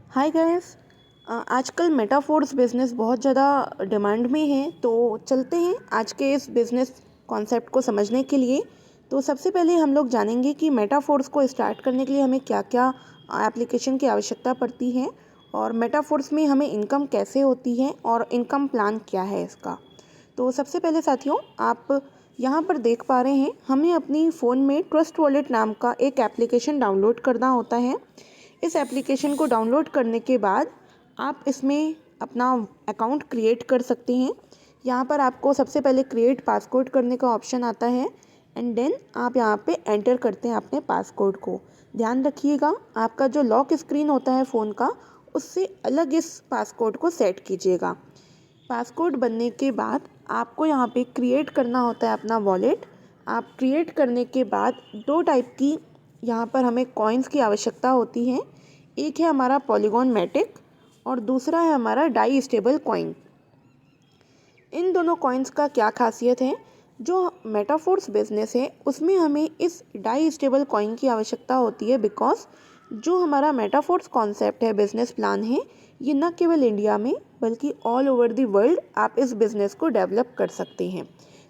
Hi guys. आजकल metaphors business बहुत ज़्यादा डिमांड में है, तो चलते हैं आज के इस बिज़नेस कॉन्सेप्ट को समझने के लिए। तो सबसे पहले हम लोग जानेंगे कि मेटाफोर्स को स्टार्ट करने के लिए हमें क्या क्या एप्लीकेशन की आवश्यकता पड़ती है और मेटाफोर्स में हमें इनकम कैसे होती है और इनकम प्लान क्या है इसका। तो सबसे पहले साथियों, आप यहाँ पर देख पा रहे हैं हमें अपनी फ़ोन में ट्रस्ट वॉलेट नाम का एक एप्लीकेशन डाउनलोड करना होता है। इस एप्लीकेशन को डाउनलोड करने के बाद आप इसमें अपना अकाउंट क्रिएट कर सकते हैं। यहाँ पर आपको सबसे पहले क्रिएट पासकोड करने का ऑप्शन आता है एंड देन आप यहाँ पे एंटर करते हैं अपने पासकोड को। ध्यान रखिएगा, आपका जो लॉक स्क्रीन होता है फ़ोन का, उससे अलग इस पासकोड को सेट कीजिएगा। पासकोड बनने के बाद आपको यहाँ पे क्रिएट करना होता है अपना वॉलेट। आप क्रिएट करने के बाद दो टाइप की यहाँ पर हमें कॉइन्स की आवश्यकता होती है। एक है हमारा पॉलीगॉन मैटिक और दूसरा है हमारा डाई स्टेबल कॉइन। इन दोनों कॉइन्स का क्या खासियत है, जो मेटाफोर्स बिजनेस है उसमें हमें इस डाई स्टेबल कॉइन की आवश्यकता होती है बिकॉज जो हमारा मेटाफोर्स कॉन्सेप्ट है, बिजनेस प्लान है, ये न केवल इंडिया में बल्कि ऑल ओवर द वर्ल्ड आप इस बिज़नेस को डेवलप कर सकते हैं।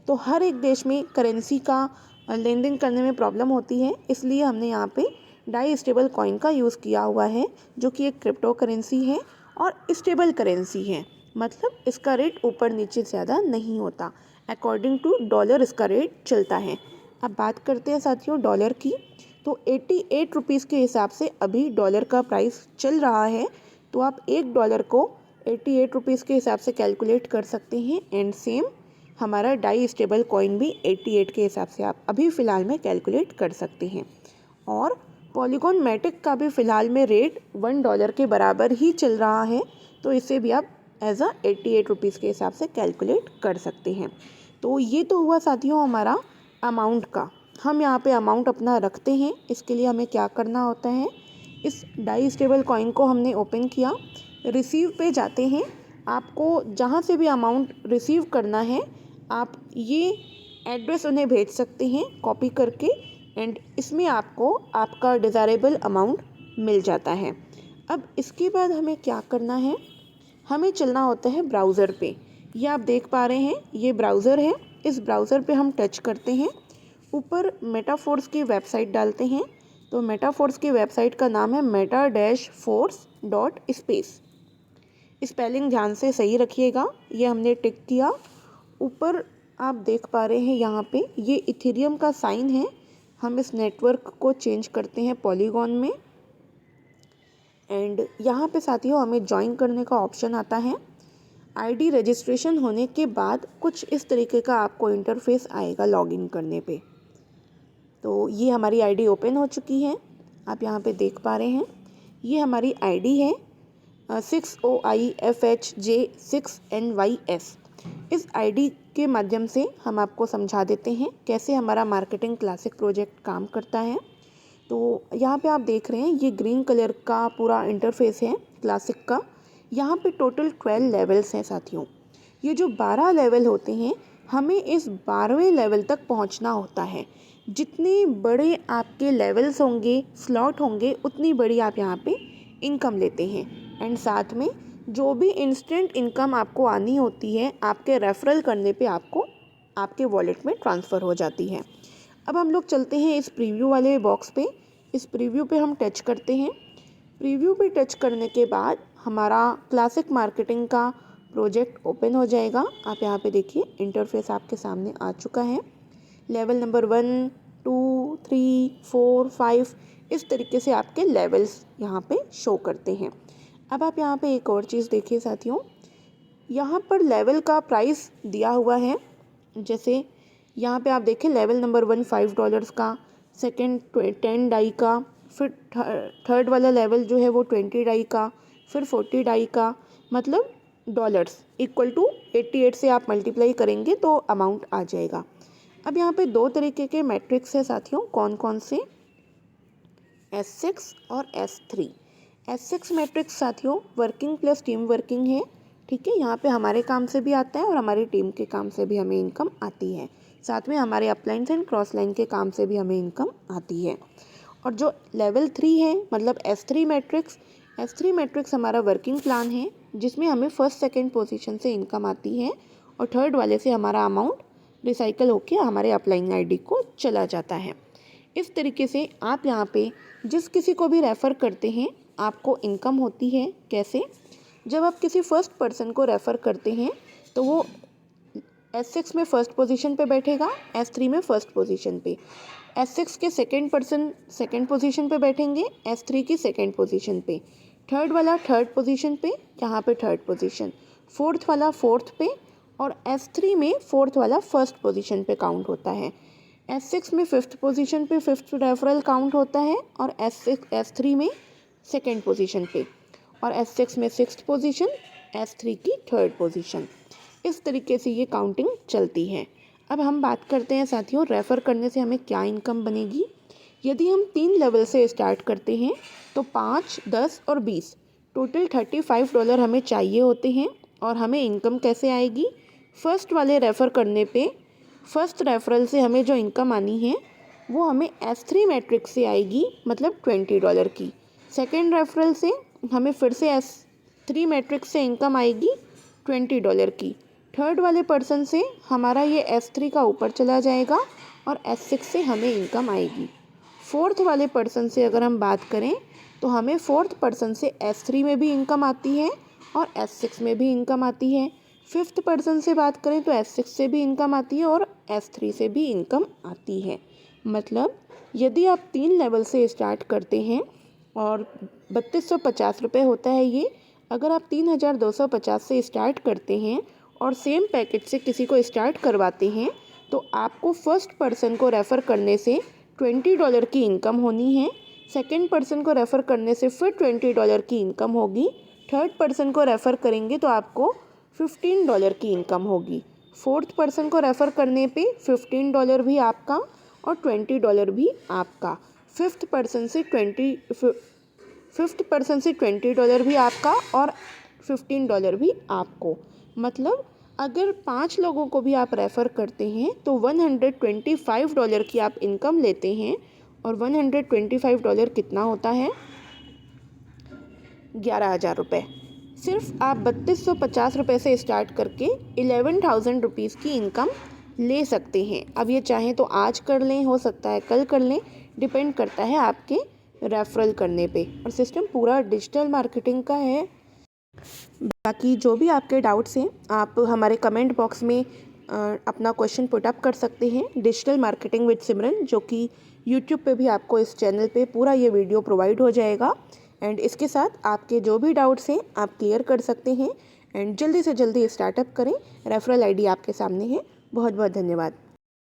तो हर एक देश में करेंसी का लेन देन करने में प्रॉब्लम होती है, इसलिए हमने यहाँ पे डाई स्टेबल कॉइन का यूज़ किया हुआ है, जो कि एक क्रिप्टो करेंसी है और स्टेबल करेंसी है। मतलब इसका रेट ऊपर नीचे ज़्यादा नहीं होता, अकॉर्डिंग टू डॉलर इसका रेट चलता है। अब बात करते हैं साथियों डॉलर की। तो 88 रुपीज़ के हिसाब से अभी डॉलर का प्राइस चल रहा है। तो आप $1 को 88 रुपीज़ के हिसाब से कैलकुलेट कर सकते हैं एंड सेम हमारा डाई स्टेबल कॉइन भी 88 के हिसाब से आप अभी फ़िलहाल में कैलकुलेट कर सकते हैं। और पॉलीगॉन मैटिक का भी फ़िलहाल में रेट $1 के बराबर ही चल रहा है, तो इसे भी आप एज अ 88 रुपीज़ के हिसाब से कैलकुलेट कर सकते हैं। तो ये तो हुआ साथियों हमारा अमाउंट का। हम यहाँ पे अमाउंट अपना रखते हैं, इसके लिए हमें क्या करना होता है, इस डाई स्टेबल कॉइन को हमने ओपन किया, रिसीव पे जाते हैं। आपको जहाँ से भी अमाउंट रिसीव करना है आप ये एड्रेस उन्हें भेज सकते हैं कॉपी करके एंड इसमें आपको आपका डिज़ायरेबल अमाउंट मिल जाता है। अब इसके बाद हमें क्या करना है, हमें चलना होता है ब्राउज़र पे। ये आप देख पा रहे हैं ये ब्राउज़र है। इस ब्राउज़र पे हम टच करते हैं, ऊपर मेटाफोर्स की वेबसाइट डालते हैं। तो मेटाफोर्स की वेबसाइट का नाम है meta-force.space। स्पेलिंग ध्यान से सही रखिएगा, ये हमने टिक किया। ऊपर आप देख पा रहे हैं यहाँ पे ये इथेरियम का साइन है। हम इस नेटवर्क को चेंज करते हैं पॉलीगॉन में एंड यहाँ पे साथियों हमें ज्वाइन करने का ऑप्शन आता है। आईडी रजिस्ट्रेशन होने के बाद कुछ इस तरीके का आपको इंटरफेस आएगा लॉगिन करने पे। तो ये हमारी आईडी ओपन हो चुकी है, आप यहाँ पे देख पा रहे हैं ये हमारी आईडी है 6OIFHJ6NYS। इस आईडी के माध्यम से हम आपको समझा देते हैं कैसे हमारा मार्केटिंग क्लासिक प्रोजेक्ट काम करता है। तो यहाँ पे आप देख रहे हैं ये ग्रीन कलर का पूरा इंटरफेस है क्लासिक का। यहाँ पे टोटल 12 लेवल्स हैं साथियों। ये जो 12 लेवल होते हैं, हमें इस 12वें लेवल तक पहुँचना होता है। जितने बड़े आपके लेवल्स होंगे, स्लॉट होंगे, उतनी बड़ी आप यहाँ पे इनकम लेते हैं एंड साथ में जो भी इंस्टेंट इनकम आपको आनी होती है आपके रेफरल करने पे आपको आपके वॉलेट में ट्रांसफ़र हो जाती है। अब हम लोग चलते हैं इस प्रीव्यू वाले बॉक्स पे। इस प्रीव्यू पे हम टच करते हैं। प्रीव्यू पे टच करने के बाद हमारा क्लासिक मार्केटिंग का प्रोजेक्ट ओपन हो जाएगा। आप यहाँ पे देखिए इंटरफेस आपके सामने आ चुका है। लेवल नंबर 1, 2, 3, 4, 5 इस तरीके से आपके लेवल्स यहाँ पे शो करते हैं। अब आप यहाँ पे एक और चीज़ देखिए साथियों, यहाँ पर लेवल का प्राइस दिया हुआ है। जैसे यहाँ पे आप देखें लेवल नंबर 1 $5 का, सेकंड 10 डाई का, फिर थर्ड वाला लेवल जो है वो 20 डाई का, फिर 40 डाई का। मतलब डॉलर्स इक्वल टू 88 से आप मल्टीप्लाई करेंगे तो अमाउंट आ जाएगा। अब यहाँ पे दो तरीके के मैट्रिक्स है साथियों, कौन कौन से, S6 और S3। S6 मैट्रिक्स साथियों वर्किंग प्लस टीम वर्किंग है। ठीक है, यहाँ पे हमारे काम से भी आता है और हमारी टीम के काम से भी हमें इनकम आती है। साथ में हमारे अपलाइंस एंड क्रॉस लाइन के काम से भी हमें इनकम आती है। और जो लेवल 3 है मतलब S3 मैट्रिक्स, S3 मैट्रिक्स हमारा वर्किंग प्लान है जिसमें हमें फर्स्ट सेकंड पोजीशन से इनकम आती है और थर्ड वाले से हमारा अमाउंट रिसाइकल होकर हमारे अपलाइंग आईडी को चला जाता है। इस तरीके से आप यहाँ पे जिस किसी को भी रेफ़र करते हैं आपको इनकम होती है। कैसे? जब आप किसी फर्स्ट पर्सन को रेफ़र करते हैं तो वो S6 में फर्स्ट पोजीशन पे बैठेगा, S3 में फर्स्ट पोजीशन पे, S6 के सेकंड पर्सन सेकंड पोजीशन पे बैठेंगे, S3 की सेकंड पोजीशन पे, थर्ड वाला थर्ड पोजीशन पे, यहाँ पे थर्ड पोजीशन, फोर्थ वाला फोर्थ पे और S3 में फोर्थ वाला फर्स्ट पोजीशन पे काउंट होता है। S6 में फिफ्थ पोजीशन पे फिफ्थ रेफरल काउंट होता है और S3 में सेकंड पोजीशन पे और S6 में सिक्स्थ पोजीशन, S3 की थर्ड पोजीशन। इस तरीके से ये काउंटिंग चलती है। अब हम बात करते हैं साथियों रेफ़र करने से हमें क्या इनकम बनेगी। यदि हम 3 लेवल से स्टार्ट करते हैं तो 5, 10 और 20 टोटल $35 हमें चाहिए होते हैं। और हमें इनकम कैसे आएगी? फर्स्ट वाले रेफ़र करने पे फर्स्ट रेफरल से हमें जो इनकम आनी है वो हमें S3 मैट्रिक्स से आएगी, मतलब $20 की। सेकेंड रेफरल से हमें फिर से S3 मैट्रिक्स से इनकम आएगी $20 की। थर्ड वाले पर्सन से हमारा ये S3 का ऊपर चला जाएगा और S6 से हमें इनकम आएगी। फोर्थ वाले पर्सन से अगर हम बात करें तो हमें फोर्थ पर्सन से S3 में भी इनकम आती है और S6 में भी इनकम आती है। फिफ्थ पर्सन से बात करें तो S6 से भी इनकम आती है और S3 से भी इनकम आती है। मतलब यदि आप 3 लेवल से स्टार्ट करते हैं और 3250 रुपये होता है ये, अगर आप 3250 से स्टार्ट करते हैं और सेम पैकेज से किसी को स्टार्ट करवाते हैं तो आपको फर्स्ट पर्सन को रेफ़र करने से $20 की इनकम होनी है। सेकंड पर्सन को रेफ़र करने से फिर $20 की इनकम होगी। थर्ड पर्सन को रेफ़र करेंगे तो आपको $15 की इनकम होगी। फोर्थ पर्सन को रेफ़र करने पे $15 भी आपका और $20 भी आपका। फिफ्थ पर्सन से $20 भी आपका और $15 भी आपको। मतलब अगर 5 लोगों को भी आप रेफ़र करते हैं तो $125 की आप इनकम लेते हैं और $125 कितना होता है? 11,000 रुपये। सिर्फ आप 3250 रुपये से स्टार्ट करके 11,000 रुपीज़ की इनकम ले सकते हैं। अब ये चाहें तो आज कर लें, हो सकता है कल कर लें, डिपेंड करता है आपके रेफरल करने पे। और सिस्टम पूरा डिजिटल मार्केटिंग का है। बाकी जो भी आपके डाउट्स हैं आप हमारे कमेंट बॉक्स में अपना क्वेश्चन पुट अप कर सकते हैं। डिजिटल मार्केटिंग विद सिमरन, जो कि यूट्यूब पे भी आपको इस चैनल पे पूरा ये वीडियो प्रोवाइड हो जाएगा। एंड इसके साथ आपके जो भी डाउट्स हैं आप क्लियर कर सकते हैं। एंड जल्दी से जल्दी स्टार्टअप करें। रेफरल आईडी आपके सामने है। बहुत बहुत धन्यवाद।